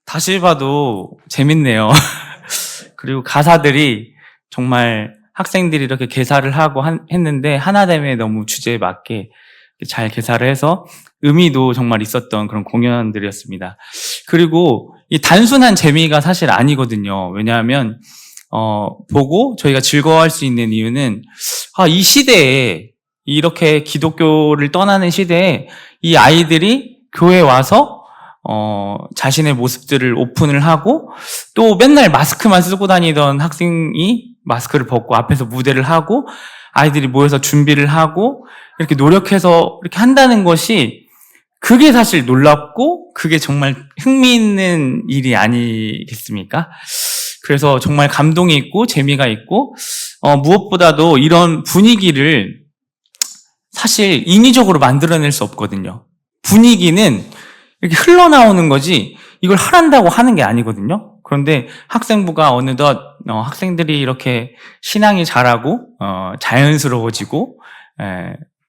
다시 봐도 재밌네요. 그리고 가사들이 정말 학생들이 이렇게 개사를 하고 했는데 하나됨에 너무 주제에 맞게 잘 개사를 해서 의미도 정말 있었던 그런 공연들이었습니다. 그리고 이 단순한 재미가 사실 아니거든요. 왜냐하면 보고 저희가 즐거워할 수 있는 이유는 이 시대에 이렇게 기독교를 떠나는 시대에 이 아이들이 교회에 와서 자신의 모습들을 오픈을 하고 또 맨날 마스크만 쓰고 다니던 학생이 마스크를 벗고 앞에서 무대를 하고 아이들이 모여서 준비를 하고 이렇게 노력해서 이렇게 한다는 것이 그게 사실 놀랍고 그게 정말 흥미있는 일이 아니겠습니까? 그래서 정말 감동이 있고 재미가 있고 무엇보다도 이런 분위기를 사실 인위적으로 만들어낼 수 없거든요. 분위기는 이렇게 흘러나오는 거지 이걸 하란다고 하는 게 아니거든요. 그런데 학생부가 어느덧 학생들이 이렇게 신앙이 자라고 자연스러워지고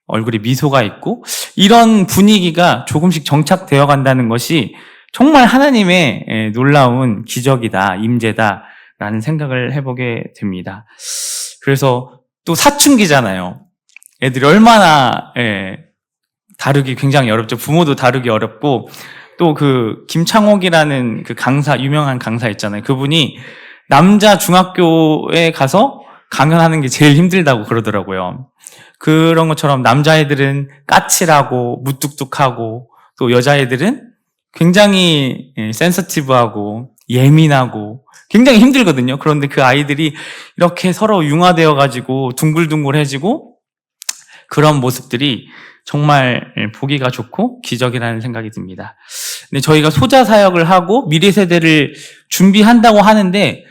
얼굴에 미소가 있고 이런 분위기가 조금씩 정착되어 간다는 것이 정말 하나님의 놀라운 기적이다, 임재다라는 생각을 해보게 됩니다. 그래서 또 사춘기잖아요. 애들이 얼마나 다루기 굉장히 어렵죠. 부모도 다루기 어렵고 또 그 김창옥이라는 그 강사, 유명한 강사 있잖아요. 그분이 남자 중학교에 가서 강연하는 게 제일 힘들다고 그러더라고요. 그런 것처럼 남자애들은 까칠하고 무뚝뚝하고 또 여자애들은 굉장히 센서티브하고 예민하고 굉장히 힘들거든요. 그런데 그 아이들이 이렇게 서로 융화되어가지고 둥글둥글해지고 그런 모습들이 정말 보기가 좋고 기적이라는 생각이 듭니다. 근데 저희가 소자 사역을 하고 미래 세대를 준비한다고 하는데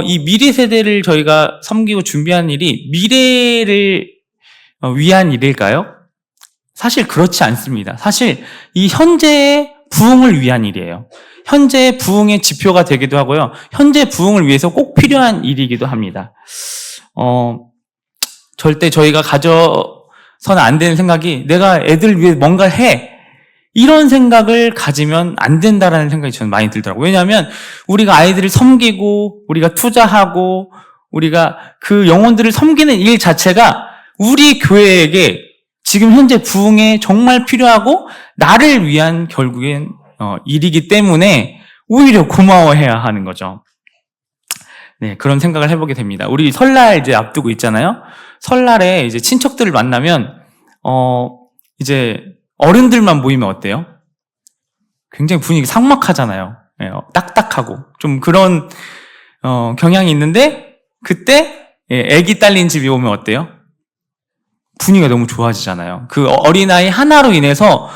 이 미래 세대를 저희가 섬기고 준비하는 일이 미래를 위한 일일까요? 사실 그렇지 않습니다. 사실 이 현재의 부흥을 위한 일이에요. 현재의 부흥의 지표가 되기도 하고요. 현재 부흥을 위해서 꼭 필요한 일이기도 합니다. 절대 저희가 가져서는 안 되는 생각이 내가 애들 위해 뭔가를 해. 이런 생각을 가지면 안 된다라는 생각이 저는 많이 들더라고요. 왜냐하면 우리가 아이들을 섬기고 우리가 투자하고 우리가 그 영혼들을 섬기는 일 자체가 우리 교회에게 지금 현재 부흥에 정말 필요하고 나를 위한 결국엔 일이기 때문에 오히려 고마워해야 하는 거죠. 네, 그런 생각을 해보게 됩니다. 우리 설날 이제 앞두고 있잖아요. 설날에 이제 친척들을 만나면 이제 어른들만 모이면 어때요? 굉장히 분위기 삭막하잖아요. 네, 딱딱하고 좀 그런 경향이 있는데 그때 애기 딸린 집이 오면 어때요? 분위기가 너무 좋아지잖아요. 그 어린아이 하나로 인해서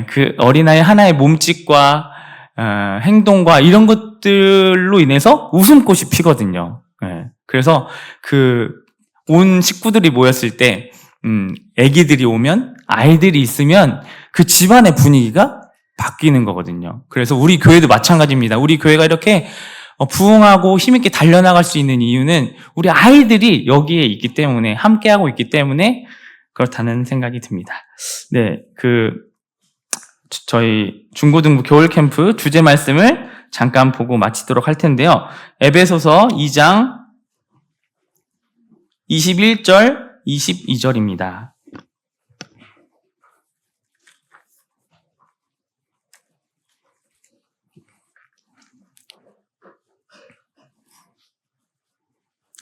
그 어린아이 하나의 몸짓과 행동과 이런 것들로 인해서 웃음꽃이 피거든요. 그래서 그 온 식구들이 모였을 때 아기들이 오면 아이들이 있으면 그 집안의 분위기가 바뀌는 거거든요. 그래서 우리 교회도 마찬가지입니다. 우리 교회가 이렇게 부흥하고 힘있게 달려나갈 수 있는 이유는 우리 아이들이 여기에 있기 때문에 함께하고 있기 때문에 그렇다는 생각이 듭니다. 네, 저희 중고등부 겨울 캠프 주제 말씀을 잠깐 보고 마치도록 할 텐데요. 에베소서 2장 21절, 22절입니다.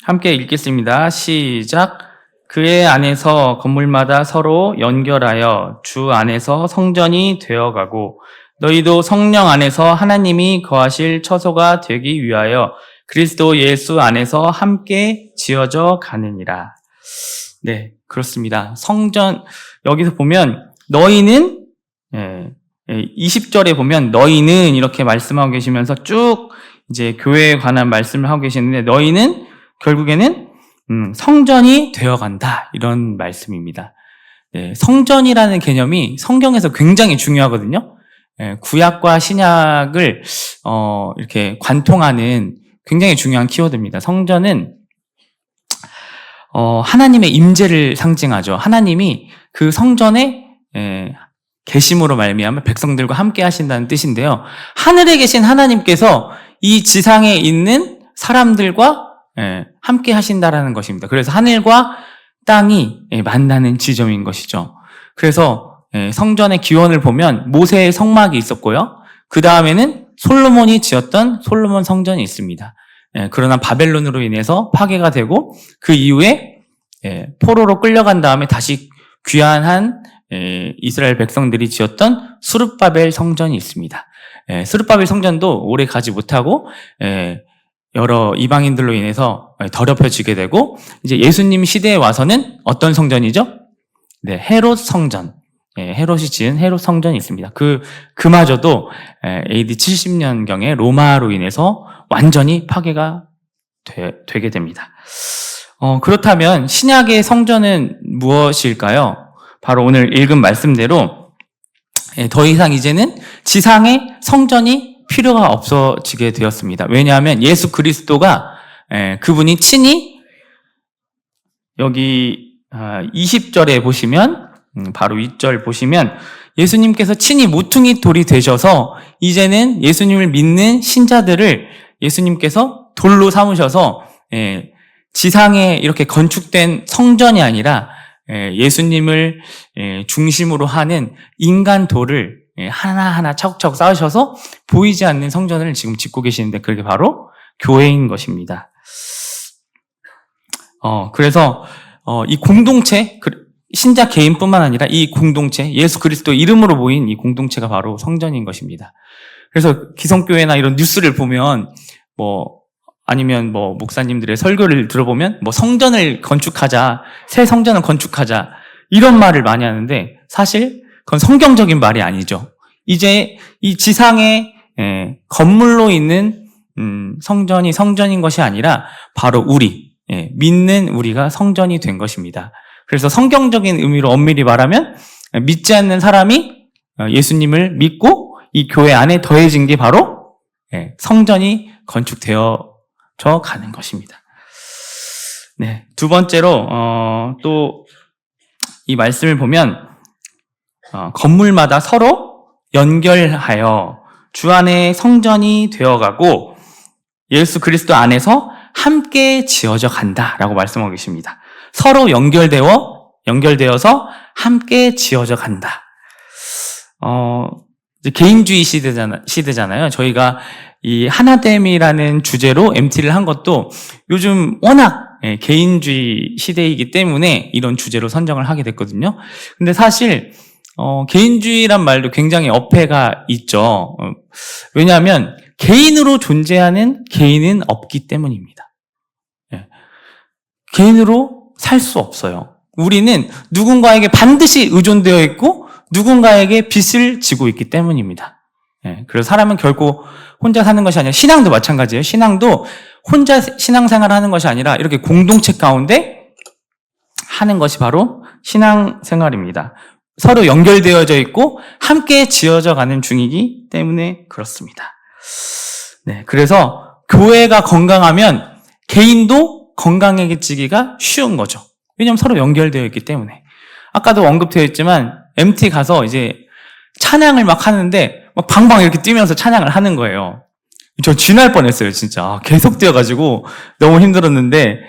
함께 읽겠습니다. 시작. 그의 안에서 건물마다 서로 연결하여 주 안에서 성전이 되어가고 너희도 성령 안에서 하나님이 거하실 처소가 되기 위하여 그리스도 예수 안에서 함께 지어져 가느니라. 네, 그렇습니다. 성전, 여기서 보면 너희는 20절에 보면 너희는 이렇게 말씀하고 계시면서 쭉 이제 교회에 관한 말씀을 하고 계시는데 너희는 결국에는 성전이 되어간다 이런 말씀입니다. 네, 성전이라는 개념이 성경에서 굉장히 중요하거든요. 구약과 신약을 이렇게 관통하는 굉장히 중요한 키워드입니다. 성전은 하나님의 임재를 상징하죠. 하나님이 그 성전에 계심으로 말미암아 백성들과 함께 하신다는 뜻인데요. 하늘에 계신 하나님께서 이 지상에 있는 사람들과 함께 하신다라는 것입니다. 그래서 하늘과 땅이 만나는 지점인 것이죠. 그래서 성전의 기원을 보면 모세의 성막이 있었고요. 그 다음에는 솔로몬이 지었던 솔로몬 성전이 있습니다. 그러나 바벨론으로 인해서 파괴가 되고 그 이후에 포로로 끌려간 다음에 다시 귀환한 이스라엘 백성들이 지었던 수르바벨 성전이 있습니다. 수르바벨 성전도 오래 가지 못하고 여러 이방인들로 인해서 더럽혀지게 되고 이제 예수님 시대에 와서는 어떤 성전이죠? 네, 헤롯 성전. 헤롯이 지은 헤롯 성전이 있습니다. 그마저도 AD 70년경에 로마로 인해서 완전히 파괴가 되게 됩니다. 그렇다면 신약의 성전은 무엇일까요? 바로 오늘 읽은 말씀대로 더 이상 이제는 지상에 성전이 필요가 없어지게 되었습니다. 왜냐하면 예수 그리스도가 그분이 친히 여기 20절에 보시면 바로 윗절 보시면 예수님께서 친히 모퉁이 돌이 되셔서 이제는 예수님을 믿는 신자들을 예수님께서 돌로 삼으셔서 지상에 이렇게 건축된 성전이 아니라 예수님을 중심으로 하는 인간 돌을 하나하나 차곡차곡 쌓으셔서 보이지 않는 성전을 지금 짓고 계시는데 그게 바로 교회인 것입니다. 그래서 이 공동체, 신자 개인뿐만 아니라 이 공동체, 예수 그리스도 이름으로 모인 이 공동체가 바로 성전인 것입니다. 그래서 기성교회나 이런 뉴스를 보면 아니면 목사님들의 설교를 들어보면 성전을 건축하자, 새 성전을 건축하자 이런 말을 많이 하는데 사실 그건 성경적인 말이 아니죠. 이제 이 지상에 건물로 있는 성전이 성전인 것이 아니라 바로 우리, 믿는 우리가 성전이 된 것입니다. 그래서 성경적인 의미로 엄밀히 말하면 믿지 않는 사람이 예수님을 믿고 이 교회 안에 더해진 게 바로 성전이 건축되어져 가는 것입니다. 네, 두 번째로 또 이 말씀을 보면 건물마다 서로 연결하여 주 안에 성전이 되어가고 예수 그리스도 안에서 함께 지어져 간다라고 말씀하고 계십니다. 서로 연결되어서 함께 지어져 간다. 이제 개인주의 시대잖아요. 저희가 이 하나됨이라는 주제로 MT를 한 것도 요즘 워낙 개인주의 시대이기 때문에 이런 주제로 선정을 하게 됐거든요. 근데 사실 개인주의란 말도 굉장히 어폐가 있죠. 왜냐하면 개인으로 존재하는 개인은 없기 때문입니다. 개인으로 살 수 없어요. 우리는 누군가에게 반드시 의존되어 있고 누군가에게 빚을 지고 있기 때문입니다. 그래서 사람은 결코 혼자 사는 것이 아니라 신앙도 마찬가지예요. 신앙도 혼자 신앙생활을 하는 것이 아니라 이렇게 공동체 가운데 하는 것이 바로 신앙생활입니다. 서로 연결되어져 있고 함께 지어져 가는 중이기 때문에 그렇습니다. 네, 그래서 교회가 건강하면 개인도 건강해지기가 쉬운 거죠. 왜냐하면 서로 연결되어 있기 때문에. 아까도 언급되어 있지만 MT 가서 이제 찬양을 막 하는데 막 방방 이렇게 뛰면서 찬양을 하는 거예요. 저 쥐날 뻔했어요, 진짜. 계속 뛰어가지고 너무 힘들었는데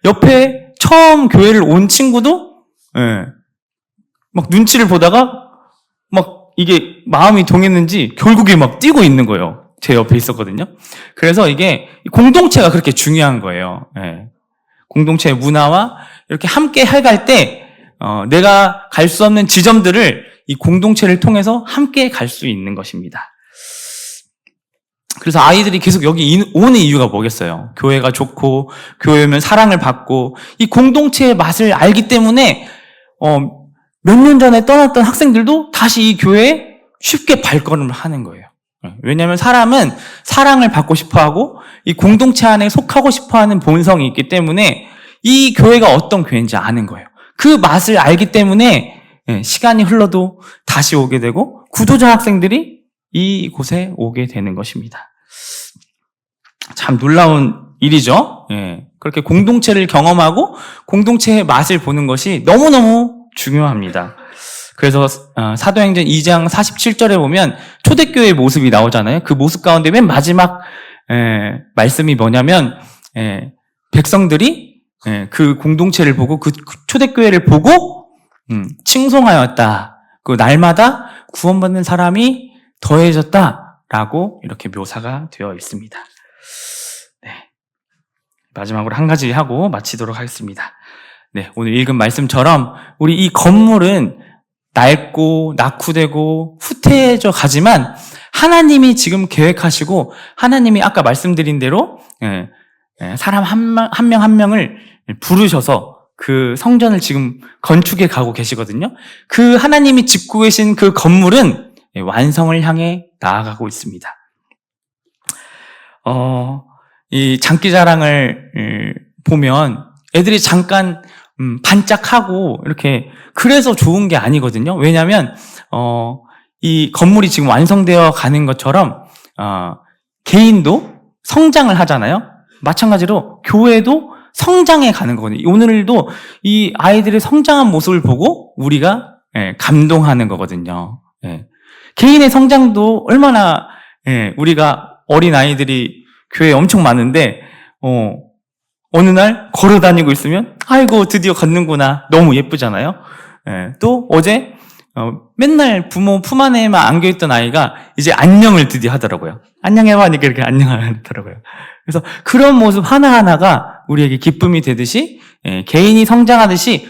옆에 처음 교회를 온 친구도 막 눈치를 보다가 막 이게 마음이 동했는지 결국에 막 뛰고 있는 거예요. 제 옆에 있었거든요. 그래서 이게 공동체가 그렇게 중요한 거예요. 공동체의 문화와 이렇게 함께 해갈 때 내가 갈 수 없는 지점들을 이 공동체를 통해서 함께 갈 수 있는 것입니다. 그래서 아이들이 계속 여기 오는 이유가 뭐겠어요? 교회가 좋고 교회 오면 사랑을 받고 이 공동체의 맛을 알기 때문에 몇 년 전에 떠났던 학생들도 다시 이 교회에 쉽게 발걸음을 하는 거예요. 왜냐하면 사람은 사랑을 받고 싶어하고 이 공동체 안에 속하고 싶어하는 본성이 있기 때문에 이 교회가 어떤 교회인지 아는 거예요. 그 맛을 알기 때문에 시간이 흘러도 다시 오게 되고 구도자 학생들이 이곳에 오게 되는 것입니다. 참 놀라운 일이죠. 그렇게 공동체를 경험하고 공동체의 맛을 보는 것이 너무너무 중요합니다. 그래서 사도행전 2장 47절에 보면 초대교회의 모습이 나오잖아요. 그 모습 가운데 맨 마지막 말씀이 뭐냐면 백성들이 그 공동체를 보고 그 초대교회를 보고 칭송하였다. 그 날마다 구원받는 사람이 더해졌다라고 이렇게 묘사가 되어 있습니다. 네. 마지막으로 한 가지 하고 마치도록 하겠습니다. 네, 오늘 읽은 말씀처럼 우리 이 건물은 낡고 낙후되고 후퇴해져 가지만 하나님이 지금 계획하시고 하나님이 아까 말씀드린 대로 사람 한 명 한 명을 부르셔서 그 성전을 지금 건축해 가고 계시거든요. 그 하나님이 짓고 계신 그 건물은 완성을 향해 나아가고 있습니다. 이 장기자랑을 보면 애들이 잠깐 반짝하고 이렇게 그래서 좋은 게 아니거든요. 왜냐하면 이 건물이 지금 완성되어 가는 것처럼 개인도 성장을 하잖아요. 마찬가지로 교회도 성장해 가는 거거든요. 오늘도 이 아이들의 성장한 모습을 보고 우리가 감동하는 거거든요. 개인의 성장도 얼마나 우리가 어린 아이들이 교회에 엄청 많은데 어느 날 걸어 다니고 있으면 아이고 드디어 걷는구나 너무 예쁘잖아요. 또 어제 맨날 부모 품 안에만 안겨있던 아이가 이제 안녕을 드디어 하더라고요. 안녕해봐 하니까 이렇게 안녕을 하더라고요. 그래서 그런 모습 하나하나가 우리에게 기쁨이 되듯이 개인이 성장하듯이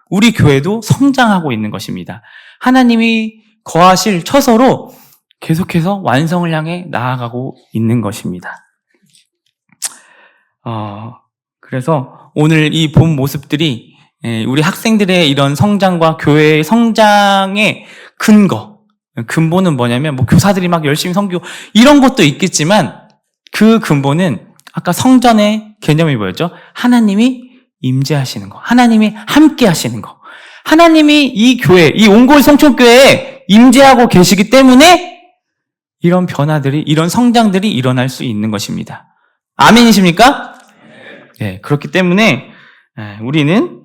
우리 교회도 성장하고 있는 것입니다. 하나님이 거하실 처소로 계속해서 완성을 향해 나아가고 있는 것입니다. 그래서 오늘 이 본 모습들이 우리 학생들의 이런 성장과 교회의 성장의 근본은 뭐냐면 뭐 교사들이 막 열심히 섬기고 이런 것도 있겠지만 그 근본은 아까 성전의 개념이 뭐였죠? 하나님이 임재하시는 거, 하나님이 함께 하시는 거, 하나님이 이 교회, 이 온골 성촌교회에 임재하고 계시기 때문에 이런 변화들이, 이런 성장들이 일어날 수 있는 것입니다. 아멘이십니까? 네, 그렇기 때문에 우리는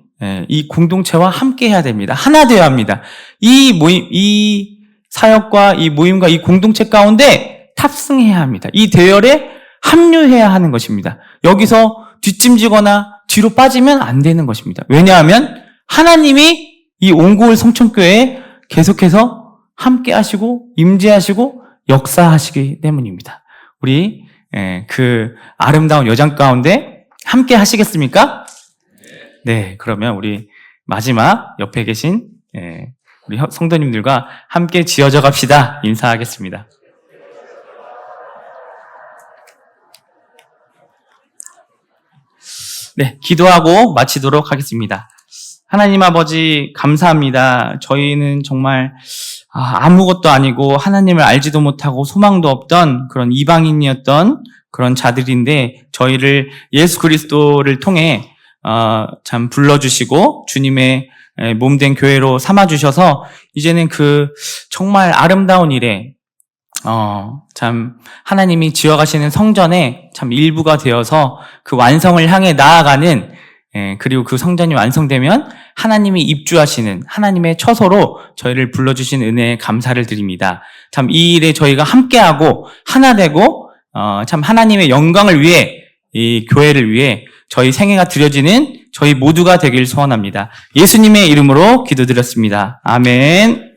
이 공동체와 함께 해야 됩니다. 하나 되어야 합니다. 이 사역과 이 모임과 이 공동체 가운데 탑승해야 합니다. 이 대열에 합류해야 하는 것입니다. 여기서 뒷짐지거나 뒤로 빠지면 안 되는 것입니다. 왜냐하면 하나님이 이 온고을 성천교회에 계속해서 함께 하시고 임재하시고 역사하시기 때문입니다. 우리 그 아름다운 여정 가운데 함께 하시겠습니까? 네, 그러면 우리 마지막 옆에 계신 우리 성도님들과 함께 지어져 갑시다. 인사하겠습니다. 네, 기도하고 마치도록 하겠습니다. 하나님 아버지 감사합니다. 저희는 정말 아무것도 아니고 하나님을 알지도 못하고 소망도 없던 그런 이방인이었던 그런 자들인데 저희를 예수 그리스도를 통해 참 불러주시고 주님의 몸된 교회로 삼아주셔서 이제는 그 정말 아름다운 일에 참 하나님이 지어가시는 성전의 참 일부가 되어서 그 완성을 향해 나아가는 그리고 그 성전이 완성되면 하나님이 입주하시는 하나님의 처소로 저희를 불러주신 은혜에 감사를 드립니다. 참 이 일에 저희가 함께하고 하나 되고 참 하나님의 영광을 위해 이 교회를 위해 저희 생애가 드려지는 저희 모두가 되길 소원합니다. 예수님의 이름으로 기도드렸습니다. 아멘.